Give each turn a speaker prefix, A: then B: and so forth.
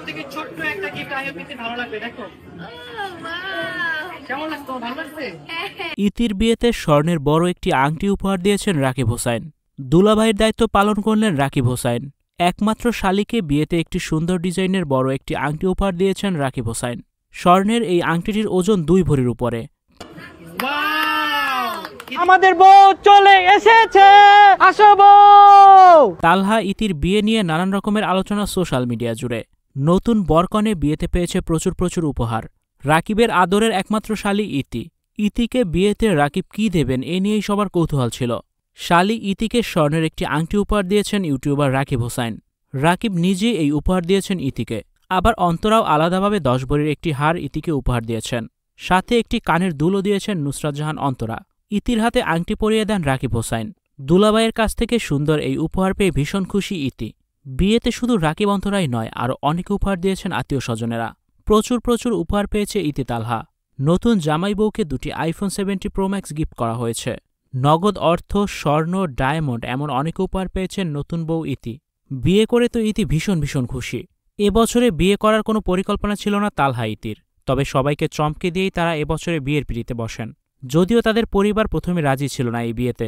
A: থেকে ছোট্ট একটা গিফট আইও পেতে ভালো লাগবে দেখো। কেমন লাগতো? ভালো লাগছে?
B: ইতির বিয়েতে স্বর্ণের বড় একটি আংটি উপহার দিয়েছেন রাকিব হোসাইন। দুলাভাইয়ের দায়িত্ব পালন করলেন রাকিব হোসাইন। একমাত্র শালীকে বিয়েতে একটি সুন্দর ডিজাইনের বড় একটি আংটি উপহার দিয়েছেন রাকিব হোসাইন। স্বর্ণের এই আংটিটির ওজন 2 ভরির উপরে।
A: আমাদের বউ চলে এসেছে, আসো বউ।
B: তালহা ইতির বিয়ে নিয়ে নানান রকমের আলোচনা সোশ্যাল মিডিয়া জুড়ে। নতুন বরকনে বিয়েতে পেয়েছে প্রচুর উপহার। রাকিবের আদরের একমাত্র শালী ইতি। ইতিকে বিয়েতে রাকিব কি দেবেন এ নিয়েই সবার কৌতূহল ছিল। শালী ইতিকে স্বর্ণের একটি আংটি উপহার দিয়েছেন ইউটিউবার রাকিব হোসাইন। রাকিব নিজেই এই উপহার দিয়েছেন ইতিকে। আবার অন্তরাও আলাদাভাবে 10 ভরির একটি হার ইতিকে উপহার দিয়েছেন। সাথে একটি কানের দুলও দিয়েছেন নুসরাত জাহান অন্তরা। ইতির হাতে আংটি পরিয়ে দেন রাকিব হোসাইন। দুলাভাইয়ের কাছ থেকে সুন্দর এই উপহার পেয়ে ভীষণ খুশি ইতি। বিয়েতে শুধু রাকিব অন্তরাই নয়, আরও অনেকে উপহার দিয়েছেন আত্মীয় স্বজনেরা। প্রচুর উপহার পেয়েছে ইতি তালহা। নতুন জামাই বউকে 2টি আইফোন 70 প্রো ম্যাক্স গিফট করা হয়েছে। নগদ অর্থ, স্বর্ণ, ডায়মন্ড এমন অনেক উপহার পেয়েছেন নতুন বউ ইতি। বিয়ে করে তো ইতি ভীষণ খুশি। এবছরে বিয়ে করার কোনো পরিকল্পনা ছিল না তালহা ইতির। তবে সবাইকে চমকে দিয়েই তারা এবছরে বিয়ের পিঁড়িতে বসেন। যদিও তাদের পরিবার প্রথমে রাজি ছিল না এই বিয়েতে।